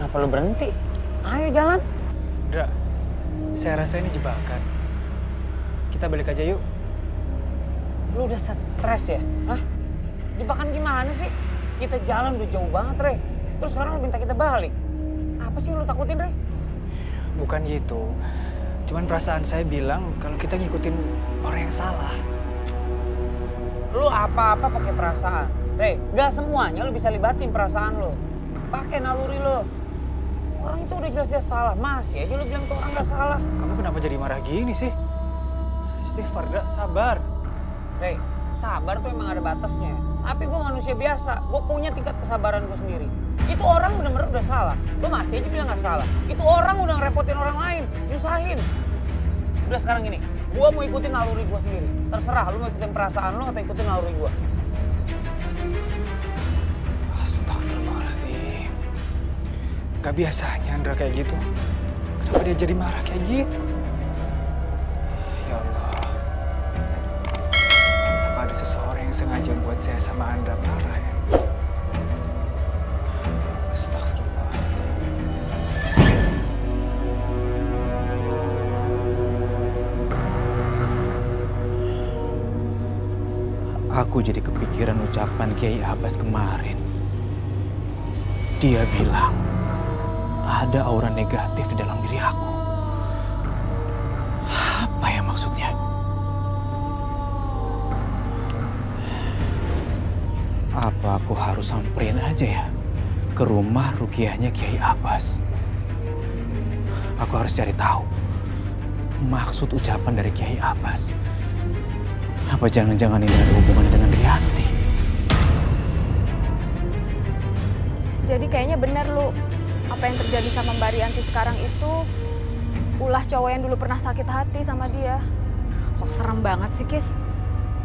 Kenapa lu berhenti? Ayo jalan. Dra, saya rasa ini jebakan. Kita balik aja yuk. Lu udah stres ya? Hah? Jebakan gimana sih? Kita jalan udah jauh banget, Re. Terus sekarang lu minta kita balik. Apa sih yang lu takutin, Re? Bukan gitu. Cuman perasaan saya bilang kalau kita ngikutin orang yang salah. Lu apa-apa pakai perasaan. Re, gak semuanya lu bisa libatin perasaan lu. Pakai naluri lu. Orang itu udah jelas-jelas salah. Masih aja lu bilang tuh orang gak salah. Kamu kenapa jadi marah gini sih? Istighfar, Dra, sabar. Re, sabar tuh emang ada batasnya. Tapi gue manusia biasa. Gue punya tingkat kesabaran gue sendiri. Itu orang bener-bener udah salah. Lu masih aja bilang gak salah. Itu orang udah ngerepotin orang lain. Nyusahin. Udah sekarang gini. Gue mau ikutin naluri gue sendiri. Terserah lu mau ikutin perasaan lu atau ikutin naluri gue. Astagfirullahaladzim. Gak biasanya Andra kayak gitu. Kenapa dia jadi marah kayak gitu? Ya Allah. Apa ada seseorang yang sengaja buat saya sama Andra marah ya? Astagfirullahaladzim. Aku jadi kepikiran ucapan Kiai Abbas kemarin. Dia bilang ada aura negatif di dalam diri aku. Apa ya maksudnya? Apa aku harus samperin aja ya ke rumah rukiahnya Kiai Abbas? Aku harus cari tahu maksud ucapan dari Kiai Abbas. Apa jangan-jangan ini ada hubungannya dengan Rianti? Jadi kayaknya bener lu, apa yang terjadi sama Mbak Rianti sekarang itu ulah cowok yang dulu pernah sakit hati sama dia. Kok serem banget sih, Kis?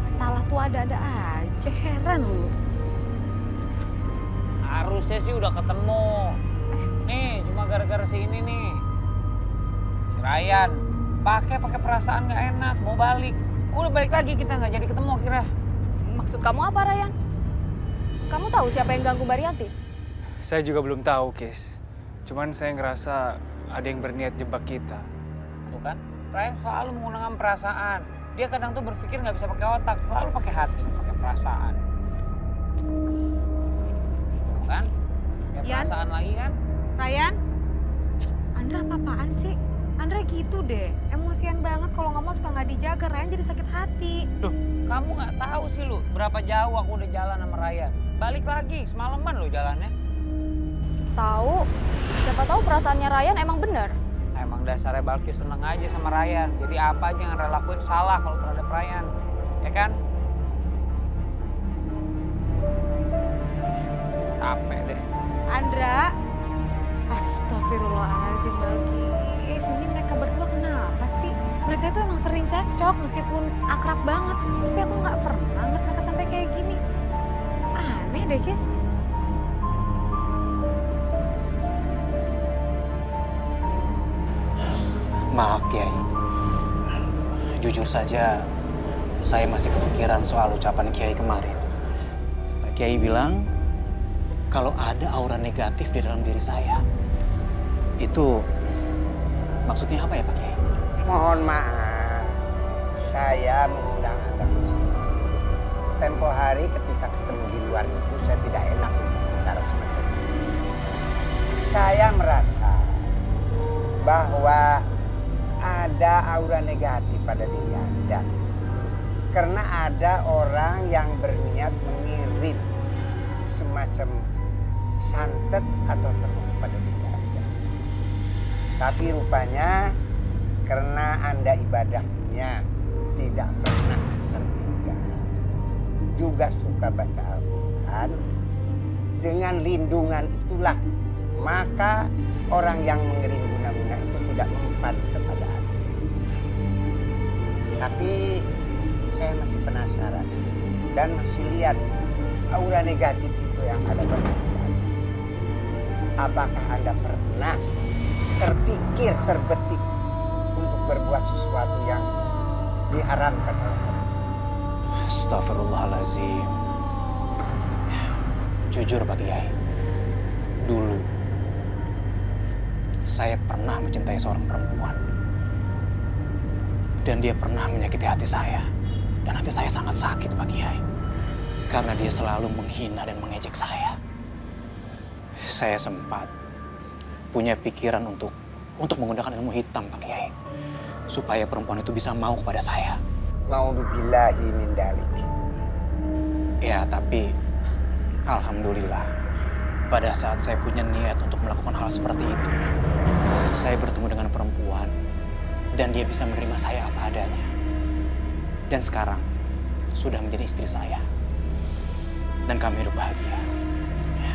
Masalah tuh ada-ada aja, heran lu. Harusnya sih udah ketemu. Nih, cuma gara-gara si ini nih. Si Ryan. Pakai perasaan gak enak, mau balik. Udah balik lagi kita nggak jadi ketemu akhirnya. Maksud kamu apa, Ryan? Kamu tahu siapa yang ganggu Mbak Rianti? Saya juga belum tahu, Kis. Cuman saya ngerasa ada yang berniat jebak kita. Tuh kan, Ryan selalu menggunakan perasaan. Dia kadang tuh berpikir nggak bisa pakai otak, selalu pakai hati, pakai perasaan. Tuh kan, pakai perasaan lagi kan? Ryan? Andra apa-apaan sih? Andra gitu deh, emosian banget kalau ngomong suka nggak dijaga, Ryan jadi sakit hati. Loh, kamu nggak tahu sih lu berapa jauh aku udah jalan sama Ryan. Balik lagi, semalaman lu jalannya. Tahu, siapa tahu perasaannya Ryan emang benar. Emang dasarnya Balkis seneng aja sama Ryan. Jadi apa aja yang Ryan lakuin salah kalau terhadap Ryan. Ya kan? Capek deh. Andra, astagfirullahaladzim Balkis. Ini mereka berdua kenapa sih? Mereka itu emang sering cekcok meskipun akrab banget. Tapi aku nggak pernah ngeliat mereka sampai kayak gini. Aneh deh, Kis. Maaf Kiai, jujur saja saya masih kepikiran soal ucapan Kiai kemarin. Kiai bilang kalau ada aura negatif di dalam diri saya. Itu maksudnya apa ya Pak Kiai? Mohon maaf, saya mengundang Anda ke sini. Tempo hari ketika ketemu di luar itu saya tidak enak untuk bicara semacam ini. Saya merasa bahwa ada aura negatif pada diri Anda. Karena ada orang yang berniat mengirim semacam santet atau tenung pada diri Anda. Tapi rupanya karena Anda ibadahnya tidak pernah tertinggal, juga suka baca Al-Quran, dengan lindungan itulah maka orang yang mengirim guna-guna itu tidak mempan kepada Anda. Tapi saya masih penasaran dan masih lihat aura negatif itu yang ada pada diri Anda. Apakah Anda pernah terpikir, terbetik untuk berbuat sesuatu yang diharamkan oleh Allah? Astagfirullahaladzim. Jujur Pak Kiai, dulu saya pernah mencintai seorang perempuan. Dan dia pernah menyakiti hati saya. Dan hati saya sangat sakit, Pak Kiai. Karena dia selalu menghina dan mengejek saya. Saya sempat punya pikiran untuk menggunakan ilmu hitam, Pak Kiai. Supaya perempuan itu bisa mau kepada saya. Naudzubillahi min dzalik. Ya, tapi alhamdulillah pada saat saya punya niat untuk melakukan hal seperti itu, saya bertemu dengan perempuan dan dia bisa menerima saya apa adanya. Dan sekarang sudah menjadi istri saya. Dan kami hidup bahagia. Ya.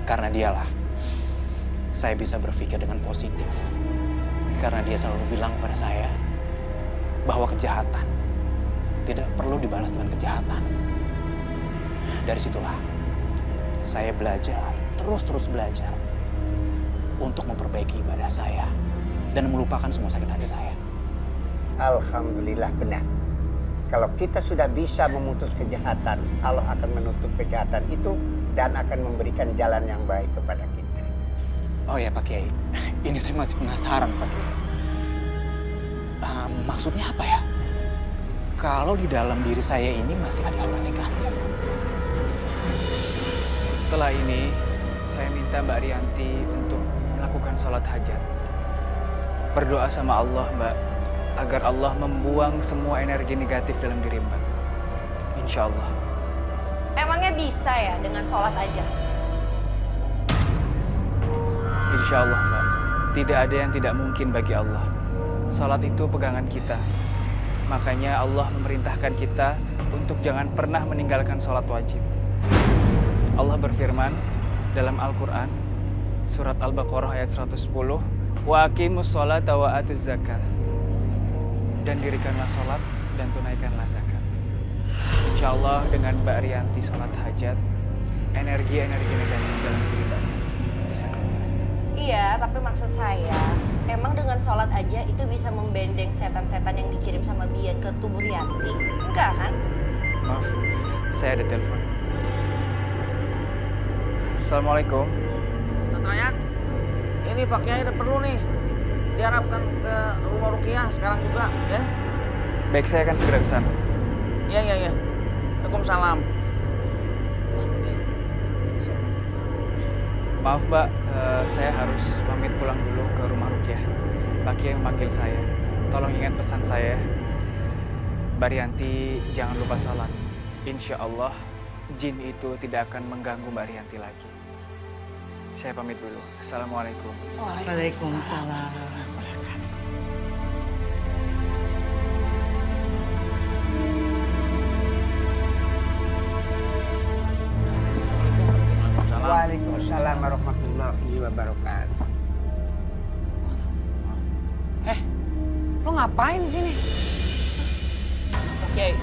Karena dialah saya bisa berpikir dengan positif. Karena dia selalu bilang kepada saya bahwa kejahatan tidak perlu dibalas dengan kejahatan. Dari situlah saya belajar, terus belajar untuk memperbaiki ibadah saya dan melupakan semua sakit hati saya. Alhamdulillah benar. Kalau kita sudah bisa memutus kejahatan, Allah akan menutup kejahatan itu dan akan memberikan jalan yang baik kepada kita. Oh ya Pak Kiai, ini saya masih penasaran Pak Kiai. Maksudnya apa ya? Kalau di dalam diri saya ini masih ada aura negatif. Setelah ini, saya minta Mbak Rianti untuk melakukan sholat hajat. Berdoa sama Allah, Mbak, agar Allah membuang semua energi negatif dalam diri Mbak. Insya Allah. Emangnya bisa ya dengan sholat aja? Insya Allah, Mbak. Tidak ada yang tidak mungkin bagi Allah. Sholat itu pegangan kita. Makanya Allah memerintahkan kita untuk jangan pernah meninggalkan sholat wajib. Allah berfirman dalam Al-Quran, surat Al-Baqarah ayat 110, wa aqimus sholata wa atuz zakat. Dan dirikanlah sholat dan tunaikanlah zakat. Insya Allah dengan Mbak Rianti sholat hajat, energi-energi negatif dalam diri Mbak bisa keluar. Iya, tapi maksud saya, emang dengan sholat aja itu bisa membendeng setan-setan yang dikirim sama Bian ke tubuh Rianti? Enggak kan? Maaf, saya ada telepon. Assalamualaikum. Ustaz Ryan, ini Pak Kiai ada perlu nih. Diharapkan ke rumah Ruqyah sekarang juga, ya? Baik, saya akan segera ke sana. Iya. Waalaikumsalam. Maaf Mbak, saya harus pamit pulang dulu ke rumah Ruqyah. Pak Kiai memanggil saya. Tolong ingat pesan saya. Mbak Rianti jangan lupa sholat. Insya Allah jin itu tidak akan mengganggu Mbak Rianti lagi. Saya pamit dulu. Assalamualaikum. Waalaikumsalam. Waalaikumsalam warahmatullahi wabarakatuh. Lo ngapain di sini? Pak Kiai,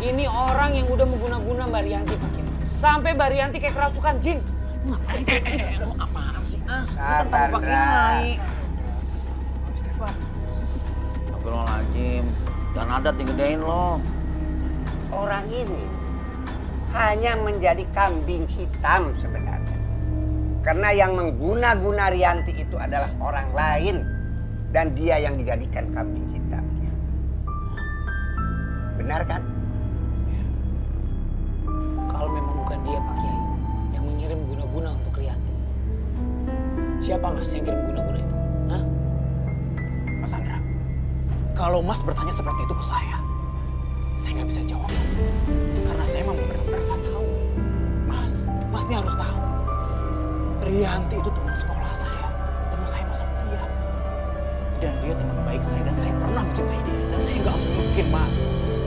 ini orang yang udah mengguna-guna Mbak Rianti, Pak Kiai. Sampai Mbak Rianti kayak kerasukan jin. Lo ngapain sih? Lo apaan sih? Sabar, Pak Ra. Kiai. Astagfirullahaladzim. Jangan adat digedein lo. Orang ini hanya menjadi kambing hitam sebenarnya. Karena yang mengguna-guna Rianti itu adalah orang lain. Dan dia yang dijadikan kambing hitam. Benar kan? Kalau memang bukan dia, Pak Kiai, yang mengirim guna-guna untuk Rianti. Siapa Mas yang kirim guna-guna itu? Hah? Mas Andra, kalau Mas bertanya seperti itu ke saya nggak bisa jawab. Karena saya memang benar-benar nggak tahu. Mas ini harus tahu. Rianti itu teman sekolah saya, teman saya masa kuliah. Dan dia teman baik saya dan saya pernah mencintai dia. Dan saya nggak mungkin, Mas,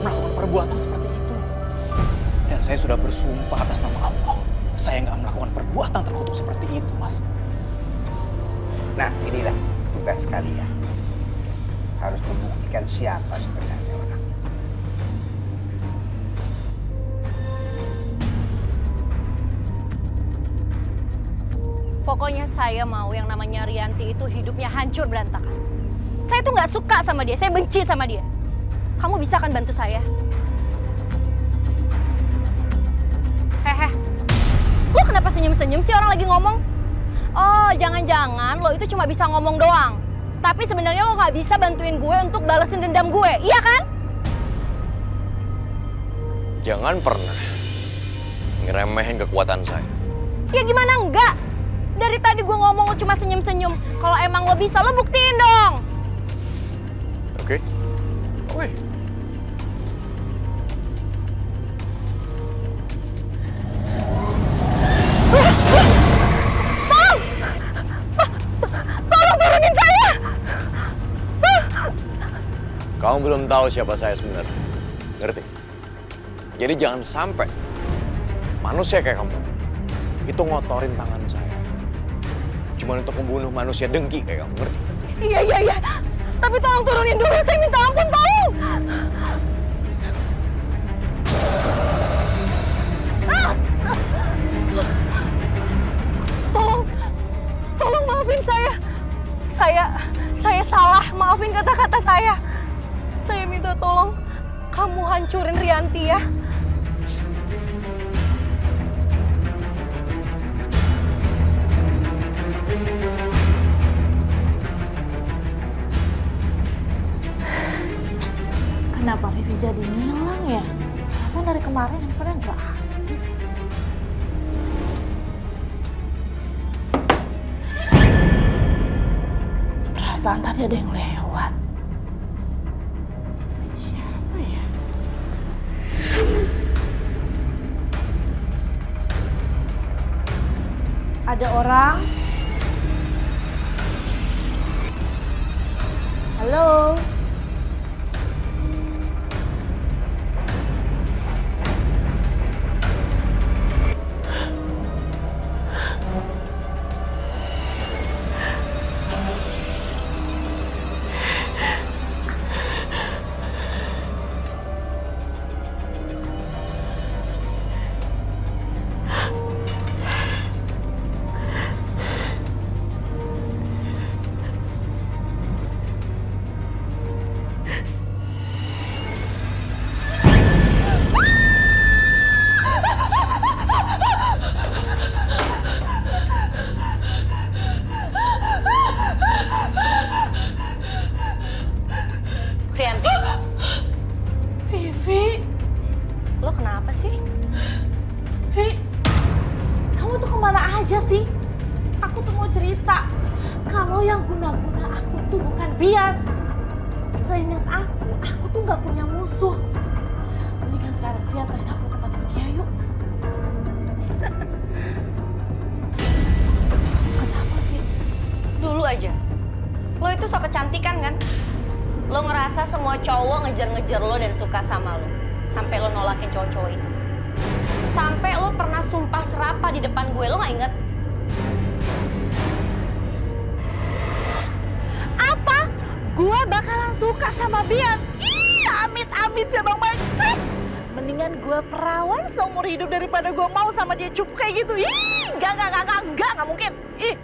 melakukan perbuatan seperti itu. Dan saya sudah bersumpah atas nama Allah. Saya nggak melakukan perbuatan terkutuk seperti itu, Mas. Nah, inilah tugas kalian. Harus membuktikan siapa sebenarnya orang. Pokoknya saya mau yang namanya Rianti itu hidupnya hancur berantakan. Saya tuh nggak suka sama dia, saya benci sama dia. Kamu bisa kan bantu saya? Hehe, lu kenapa senyum-senyum sih orang lagi ngomong? Oh, jangan-jangan lo itu cuma bisa ngomong doang. Tapi sebenarnya lo nggak bisa bantuin gue untuk balesin dendam gue, iya kan? Jangan pernah ngeremehin kekuatan saya. Ya gimana enggak? Dari tadi gue ngomong lo cuma senyum-senyum. Kalau emang lo bisa, lo buktiin dong. Oke? Oke. Tolong turunin saya! Kamu belum tahu siapa saya sebenarnya. Ngerti? Jadi jangan sampai manusia kayak kamu itu ngotorin tangan saya. Cuma untuk membunuh manusia dengki kayak kamu, ngerti? Iya. Tapi tolong turunin dulu, saya minta ampun, tolong! Tolong maafin saya. Saya salah, maafin kata-kata saya. Saya minta tolong kamu hancurin Rianti ya. Kenapa Vivi jadi ngilang ya? Perasaan dari kemarin handphone-nya nggak aktif. Perasaan tadi ada yang lewat. Siapa ya? Ada orang? Halo? Rianti. Vivi, Lo kenapa sih? Vi, kamu tuh kemana aja sih? Aku tuh mau cerita, kalau yang guna-guna aku tuh bukan Bian. Seingat aku tuh nggak punya musuh. Mendingan sekarang Vi antarin aku tempat Rukia yuk. Kenapa Vi? Dulu aja. Lo itu sok kecantikan kan? Lo ngerasa semua cowok ngejar-ngejar lo dan suka sama lo. Sampai lo nolakin cowok-cowok itu. Sampai lo pernah sumpah serapah di depan gue, lo gak inget? Apa? Gue bakalan suka sama Bian? Ih, amit-amit ya Bang Mancik. Mendingan gue perawan seumur hidup daripada gue mau sama dia cup kayak gitu. Ih, enggak mungkin. Ih.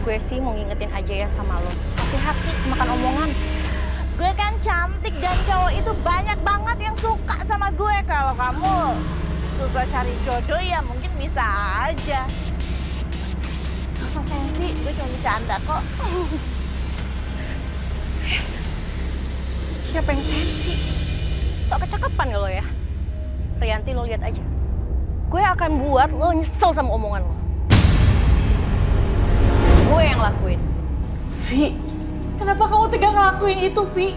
Gue sih mau ngingetin aja ya sama lo. Hati-hati makan omongan. Gue kan cantik dan cowok itu banyak banget yang suka sama gue. Kalau kamu susah cari jodoh ya mungkin bisa aja. Gak usah sensi, gue cuma bercanda kok. Siapa yang sensi? Sok kecakepan lo ya. Rianti, lo lihat aja. Gue akan buat lo nyesel sama omongan lo. Gue yang lakuin. Vi, kenapa kamu tega ngelakuin itu, Vi?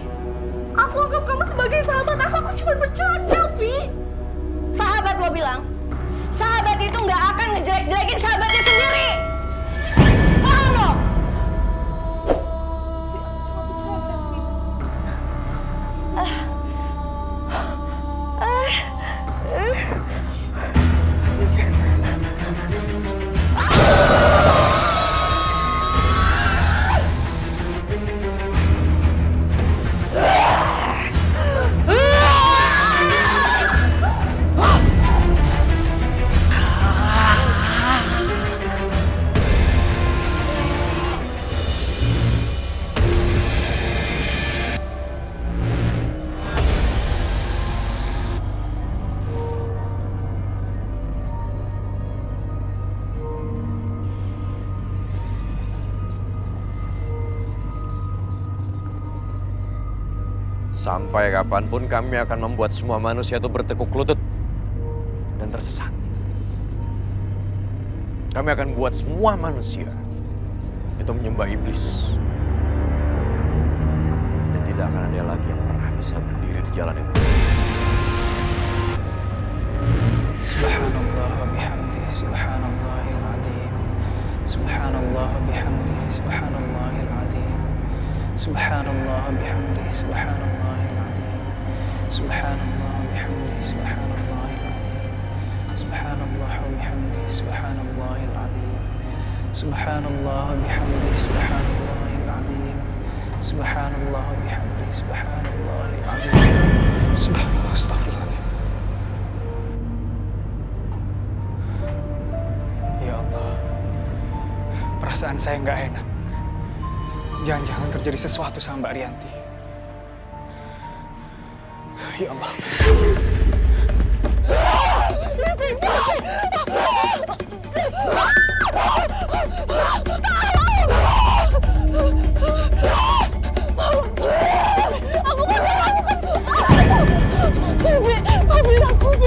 Aku anggap kamu sebagai sahabat aku cuma bercanda, Vi. Sahabat lo bilang, sahabat itu nggak akan ngejelek-jelekin sahabatnya sendiri. Paham lo? Vi, aku cuma bercanda, Vi. Sampai kapanpun kami akan membuat semua manusia itu bertekuk lutut dan tersesat. Kami akan buat semua manusia itu menyembah iblis. Dan tidak akan ada lagi yang pernah bisa berdiri di jalan yang benar. Subhanallah wa bihamdih, subhanallahil azim. Subhanallah wa bihamdih, subhanallahil azim. Subhanallah wa bihamdih, subhanallahil azim. Subhanallah wa bihamdih, subhanallahil azim. Subhanallah wa bihamdih, subhanallahil azim. Subhanallah wa bihamdih, subhanallahil azim. Subhanallah wa bihamdih, subhanallahil azim. Subhanallah, astagfirullahaladzim. Ya Allah, perasaan saya nggak enak. Jangan-jangan terjadi sesuatu sama Mbak Rianti. Ya Allah.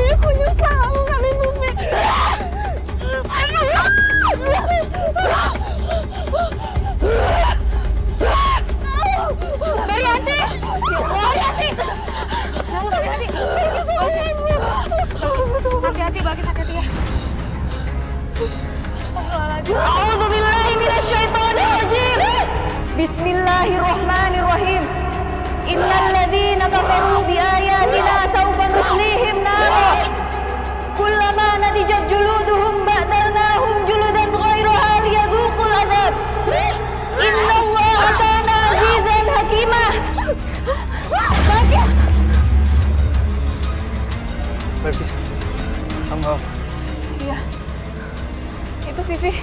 Aku nyesal lakukan itu, Fi. Barianti! Barianti! Hati-hati, Bagus, hati-hati ya. Astagfirullahaladzim. A'udzubillahi minasyaitonirrajim. Bismillahirrahmanirrahim. Innal ladzina kafaru biayatina sawfa nuslihim nara. Kullama nadijat juluduhum ba'dalnahum juludan ghairaha liyadhuqul adzab. Innallaha kana azizan hakimah. Bagus. Kamu apa? Iya. Itu Vivi.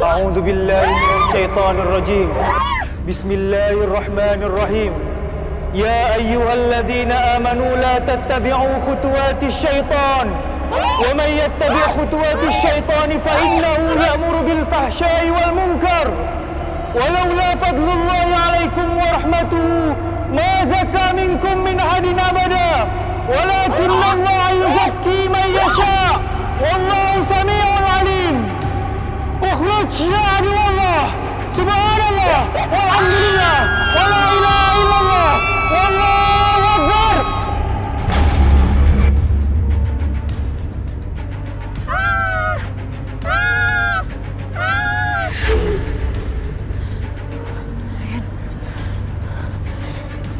A'udzu billahi minasyaitonir rajim. Bismillahirrahmanirrahim. Ya ayyuhalladzina amanu la tattabi'u khutuwatis syaitan. Wa man yattabi' khutuwatis syaitani fa innahu ya'muru bil fahsya'i wal munkar. Walaula fadlullahi 'alaikum wa rahmatuhu ma zaka minkum min ahadin abada. Walakinallaha yuzakki man yasha'. Wallahu samii'un 'alim. اخرج يا عدو الله سبحان الله والحمد لله ولا اله الا الله والله اكبر.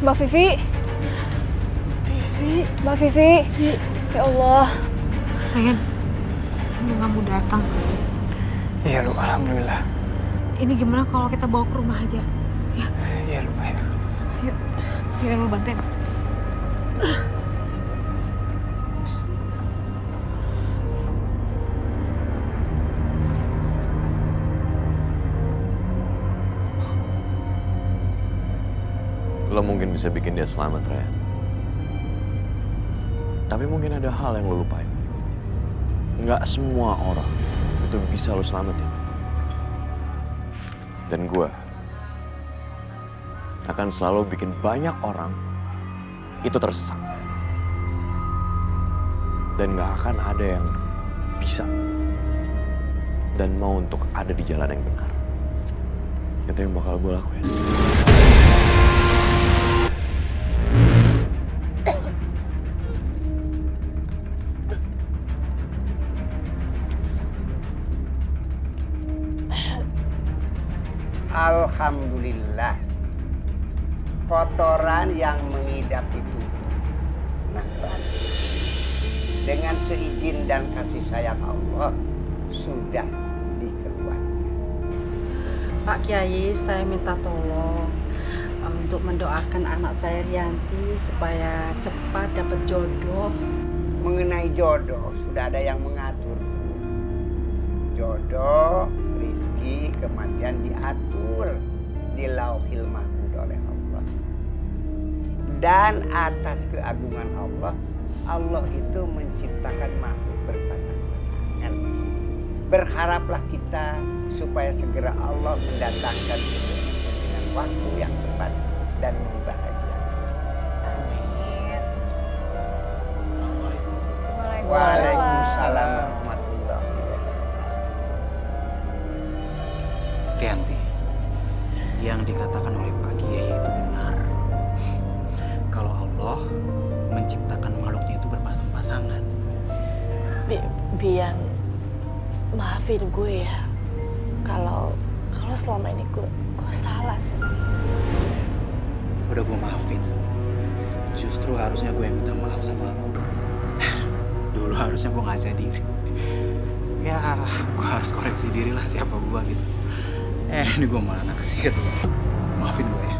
Mbak Vivi. Mbak Vivi. Ya Allah. Ryan, kamu datang. Iya lu, alhamdulillah. Ini gimana kalau kita bawa ke rumah aja? Ya. Iya lu, ayo. Yuk. Yuk, lu bantuin. Lo mungkin bisa bikin dia selamat, Ryan. Tapi mungkin ada hal yang lo lupain. Nggak semua orang itu bisa lo selamatin. Dan gue akan selalu bikin banyak orang itu tersesat. Dan nggak akan ada yang bisa dan mau untuk ada di jalan yang benar. Itu yang bakal gue lakuin. Alhamdulillah, kotoran yang mengidap itu dengan seizin dan kasih sayang Allah sudah dikeluarkan. Pak Kiai, saya minta tolong untuk mendoakan anak saya Rianti supaya cepat dapat jodoh. Mengenai jodoh sudah ada yang mengatur. Jodoh, rezeki, kematian diatur di Lauhil Mahfuz oleh Allah. Dan atas keagungan Allah, Allah itu menciptakan makhluk berpasang-pasangan. Berharaplah kita supaya segera Allah mendatangkan dengan waktu yang tepat dan membahagiakan. Amin. Waalaikumsalam warahmatullahi wabarakatuh. Rianti, yang dikatakan oleh Pak Kiai itu benar. Kalau Allah menciptakan makhluknya itu berpasang-pasangan. Bian, maafin gue ya. Kalau selama ini gue salah sama lo. Udah gue maafin. Justru harusnya gue yang minta maaf sama lo. Dulu harusnya gue ngaca diri. Ya, gue harus koreksi diri lah siapa gue gitu. Ini gue malah naksir. Maafin gue ya.